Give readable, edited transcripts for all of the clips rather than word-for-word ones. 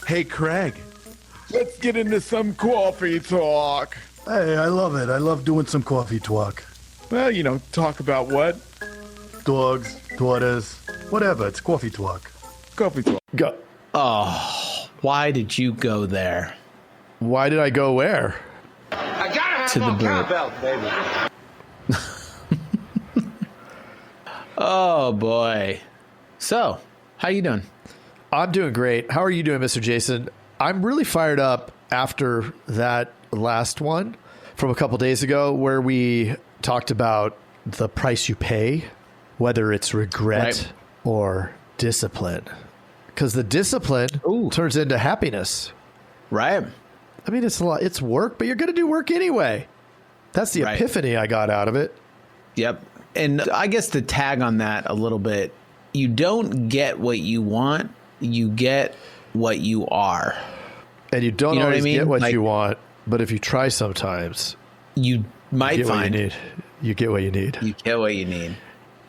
Hey, Craig, let's get into some coffee talk. Hey, I love it. I love doing some coffee talk. Well, talk about what? Dogs, daughters, whatever. It's coffee talk. Coffee talk. Go. Oh, why did you go there? Why did I go where? I gotta have To the my boot. cowbell, baby. Oh, boy. So, how you doing? I'm doing great. How are you doing, Mr. Jason? I'm really fired up after that last one from a couple days ago where we talked about the price you pay, whether it's regret Right. or discipline. Because the discipline turns into happiness. Right. I mean, it's a lot. It's work, but you're going to do work anyway. That's the Right. epiphany I got out of it. Yep. And I guess to tag on that a little bit, you don't get what you want, you get what you are. And you don't You know what I always mean? get what Like- you want, but if you try sometimes, You might you get what you find need. You get what you need. you get what you need.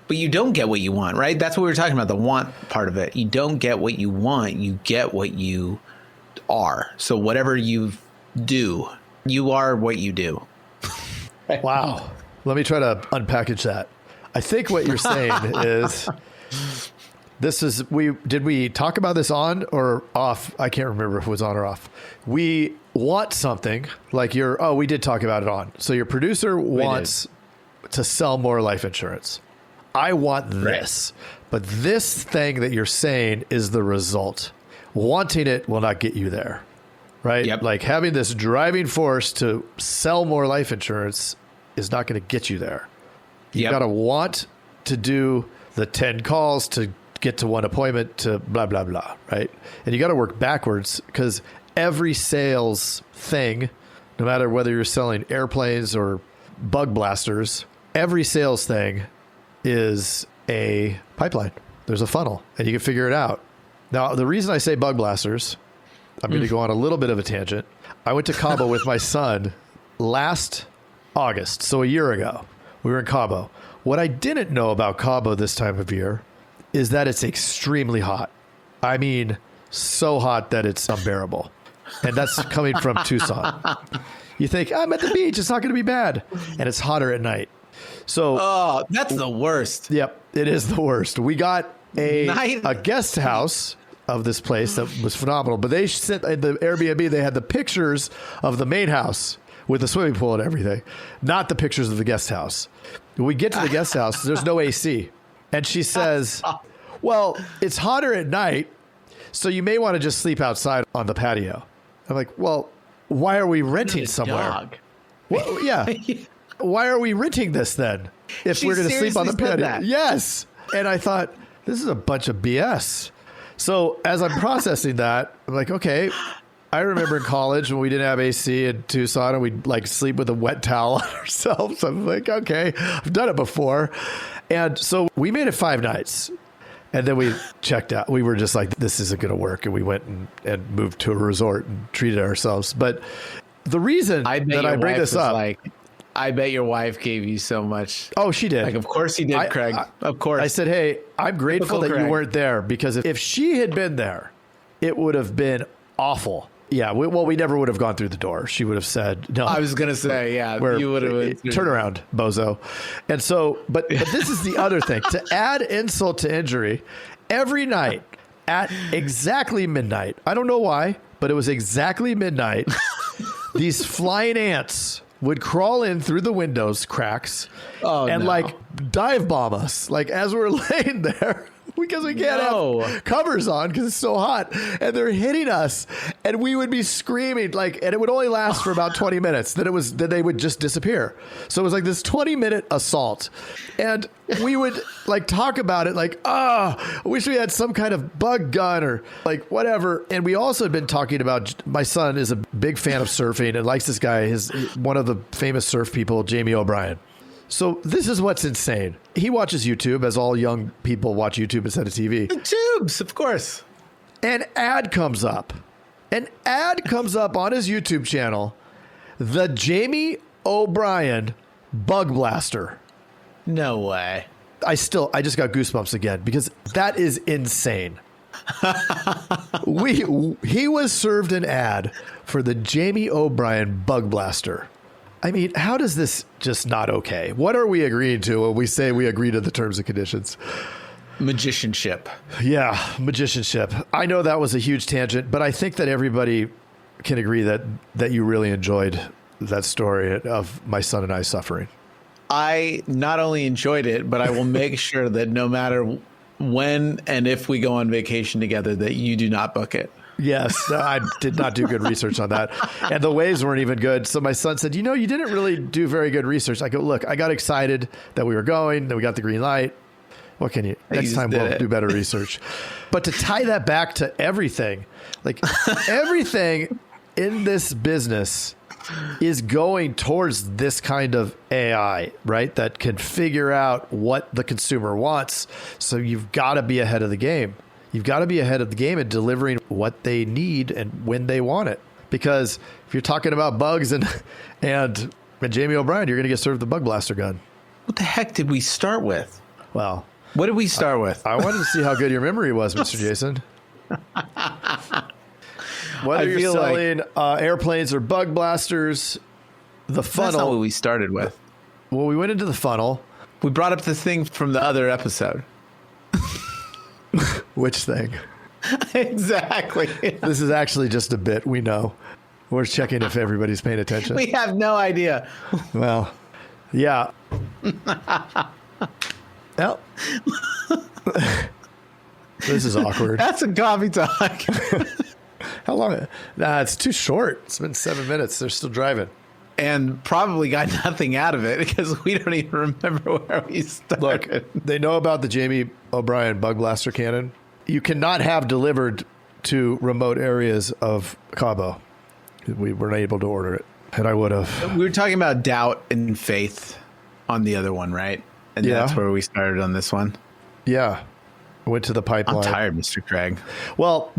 But you don't get what you want, right? That's what we were talking about, the want part of it. You don't get what you want, you get what you are. So whatever you do, you are what you do. Wow. Let me try to unpackage that. I think what you're saying is did we talk about this on or off? I can't remember if it was on or off. We want something like we did talk about it on. So your producer wants to sell more life insurance. I want this, but this thing that you're saying is the result. Wanting it will not get you there, right? Yep. Like having this driving force to sell more life insurance is not going to get you there. You Yep. got to want to do the 10 calls to get to one appointment to blah, blah, blah, right? And you got to work backwards because every sales thing, no matter whether you're selling airplanes or bug blasters, every sales thing is a pipeline. There's a funnel and you can figure it out. Now, the reason I say bug blasters, I'm going to go on a little bit of a tangent. I went to Cabo with my son last August, so a year ago. We were in Cabo. What I didn't know about Cabo this time of year is that it's extremely hot. I mean, so hot that it's unbearable. And that's coming from Tucson. You think, I'm at the beach, it's not going to be bad. And it's hotter at night. So, Oh, that's the worst. yep, it is the worst. We got Night. a guest house of this place that was phenomenal. But they sent in the Airbnb, they had the pictures of the main house with the swimming pool and everything, not the pictures of the guest house. When we get to the guest house, there's no AC. And she says, well, it's hotter at night, so you may want to just sleep outside on the patio. I'm like, well, why are we renting somewhere? Dog. Well, yeah. Why are we renting this then? If She we're going to sleep on the seriously said patio. that. Yes. And I thought, this is a bunch of BS. So as I'm processing that, I'm like, okay, I remember in college when we didn't have AC in Tucson and we'd like sleep with a wet towel on ourselves. I'm like, okay, I've done it before. And so we made it 5 nights. And then we checked out. We were just like, this isn't going to work. And we went and moved to a resort and treated ourselves. But the reason I bet that your I bring wife this was up. like, I bet your wife gave you so much. Oh, she did. Like, of course he did, Craig. Of course. I said, hey, I'm grateful Typical that you Craig. weren't there because if she had been there, it would have been awful. Yeah. We never would have gone through the door. She would have said, no. I was going to say, yeah, Where- you would have. turn around, bozo. And so, but this is the other thing. To add insult to injury, every night at exactly midnight, I don't know why, but it was exactly midnight, these flying ants would crawl in through the windows cracks and no. like dive bomb us, like as we're laying there. Because we can't have covers on because it's so hot, and they're hitting us, and we would be screaming and it would only last for about 20 minutes. Then they would just disappear. So it was like this 20-minute assault, and we would like talk about it like, I wish we had some kind of bug gun or like whatever. And we also had been talking about, my son is a big fan of surfing and likes this guy, one of the famous surf people, Jamie O'Brien. So this is what's insane. He watches YouTube, as all young people watch YouTube instead of TV. The tubes, of course. An ad comes up. An ad comes up on his YouTube channel. The Jamie O'Brien Bug Blaster. No way. I just got goosebumps again because that is insane. He was served an ad for the Jamie O'Brien Bug Blaster. I mean, how does this just not okay? What are we agreeing to when we say we agree to the terms and conditions? Magicianship. Yeah, magicianship. I know that was a huge tangent, but I think that everybody can agree that you really enjoyed that story of my son and I suffering. I not only enjoyed it, but I will make sure that no matter when and if we go on vacation together, that you do not book it. Yes, I did not do good research on that. And the waves weren't even good. So my son said, you didn't really do very good research. I go, look, I got excited that we were going, that we got the green light. What can you? Next time we'll do better research. But to tie that back to everything, like everything in this business is going towards this kind of AI, right? That can figure out what the consumer wants. So you've got to be ahead of the game. You've got to be ahead of the game in delivering what they need and when they want it. Because if you're talking about bugs and Jamie O'Brien, you're going to get served the Bug Blaster gun. What the heck did we start with? Well, what did we start with? I wanted to see how good your memory was, Mr. Jason. Whether you're selling airplanes or Bug Blasters, the funnel. That's not what we started with. Well, we went into the funnel. We brought up the thing from the other episode. Which thing? Exactly. This is actually just a bit. We know. We're checking if everybody's paying attention. We have no idea. Well, yeah. Well, this is awkward. That's a coffee talk. How long? Nah, it's too short. It's been 7 minutes. They're still driving. And probably got nothing out of it because we don't even remember where we started. Look, they know about the Jamie O'Brien Bug Blaster cannon. You cannot have delivered to remote areas of Cabo. We weren't able to order it, and I would have. We were talking about doubt and faith on the other one, right? And that's where we started on this one. Yeah. Went to the pipeline. I'm tired, Mr. Craig. Well,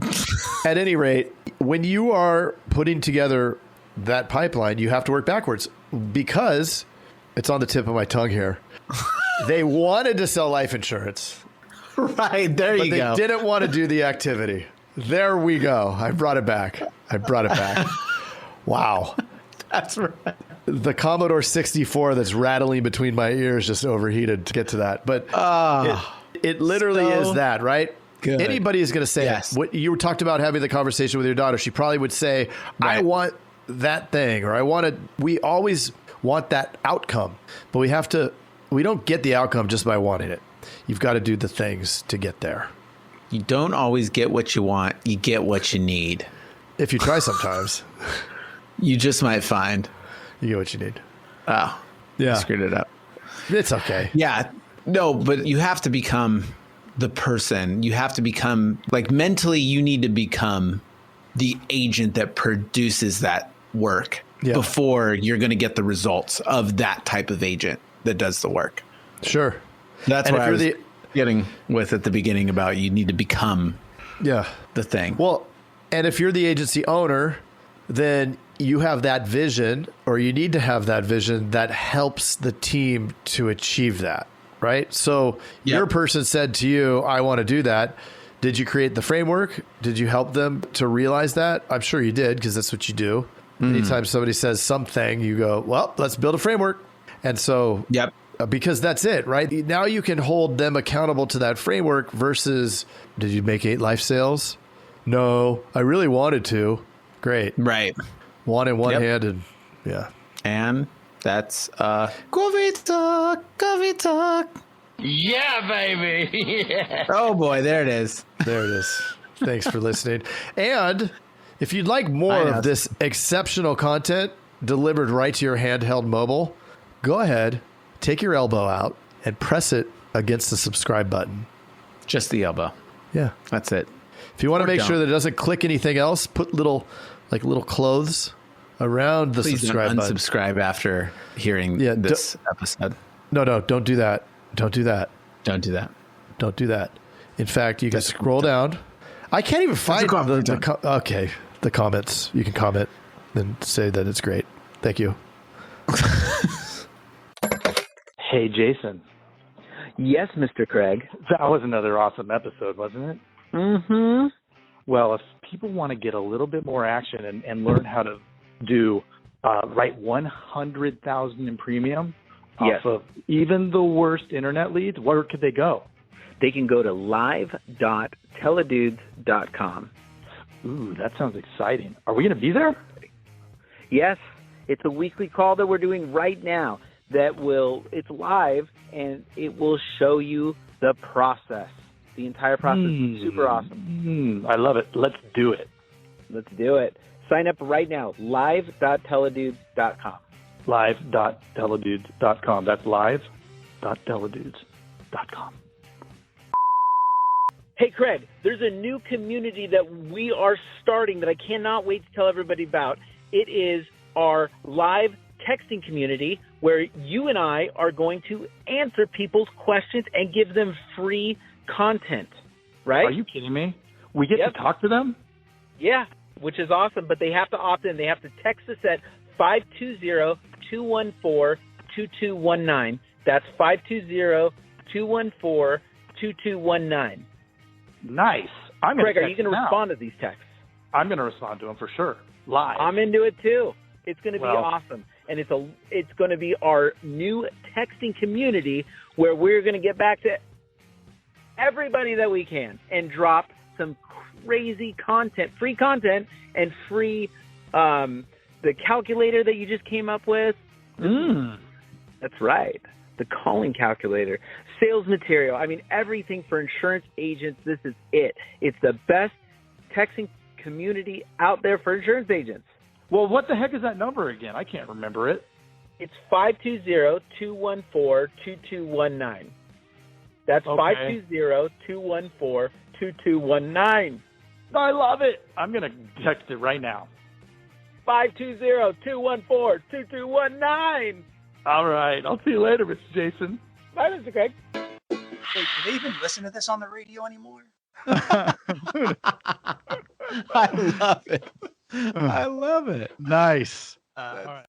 at any rate, when you are putting together that pipeline, you have to work backwards because it's on the tip of my tongue here. They wanted to sell life insurance. Right. There you go. But they didn't want to do the activity. There we go. I brought it back. Wow. That's right. The Commodore 64 that's rattling between my ears just overheated to get to that. But it literally is that, right? Good. Anybody is going to say yes. What you talked about having the conversation with your daughter. She probably would say, right. I want that thing, or we always want that outcome, but we don't get the outcome just by wanting it. You've got to do the things to get there. You don't always get what you want. You get what you need. If you try sometimes. You just might find. You get what you need. Oh, yeah. Screwed it up. It's okay. Yeah. No, but you have to become the person. You have to become, like, mentally, you need to become the agent that produces that work before you're going to get the results of that type of agent that does the work. Sure. That's what I was getting with at the beginning about you need to become the thing. Well, and if you're the agency owner, then you have that vision, or you need to have that vision that helps the team to achieve that, right? So your person said to you, I want to do that. Did you create the framework? Did you help them to realize that? I'm sure you did, because that's what you do. Anytime somebody says something, you go, well, let's build a framework. And so because that's it, right? Now you can hold them accountable to that framework versus, did you make 8 life sales? No, I really wanted to. Great. Right. One in one hand, and And that's coffee talk. Yeah, baby. Yeah. Oh boy, there it is. There it is. Thanks for listening. And if you'd like more of this exceptional content delivered right to your handheld mobile, go ahead, take your elbow out and press it against the subscribe button. Just the elbow. Yeah. That's it. If you want to make sure that it doesn't click anything else, put little clothes around the subscribe button. Please don't unsubscribe after hearing this episode. No, don't do that. Don't do that. Don't do that. Don't do that. In fact, you can scroll down. I can't even find the comments. You can comment and say that it's great. Thank you. Hey, Jason. Yes, Mr. Craig. That was another awesome episode, wasn't it? Mm-hmm. Well, if people want to get a little bit more action and learn how to do write 100,000 in premium Yes. off of even the worst internet leads, where could they go? They can go to live.teledudes.com. Ooh, that sounds exciting. Are we going to be there? Yes, it's a weekly call that we're doing right now it's live, and it will show you the process. The entire process is super awesome. I love it. Let's do it. Let's do it. Sign up right now, live.teledudes.com. Live.teledudes.com. That's live.teledudes.com. Hey, Craig, there's a new community that we are starting that I cannot wait to tell everybody about. It is our live texting community where you and I are going to answer people's questions and give them free content, right? Are you kidding me? We get to talk to them? Yeah, which is awesome, but they have to opt in. They have to text us at 520-214-2219. That's 520-214-2219. Nice. Craig, are you going to respond to these texts? I'm going to respond to them for sure. Live. I'm into it too. It's going to be awesome. And it's going to be our new texting community where we're going to get back to everybody that we can and drop some crazy content, free content, and free the calculator that you just came up with. That's right. The calling calculator, sales material. I mean, everything for insurance agents. This is it. It's the best texting community out there for insurance agents. Well, what the heck is that number again? I can't remember it. It's 520-214-2219. That's 520-214-2219. I love it. I'm going to text it right now. 520-214-2219. All right. I'll see you later, Mr. Jason. Bye, Mr. Craig. Wait, do they even listen to this on the radio anymore? I love it. I love it. Nice. All right.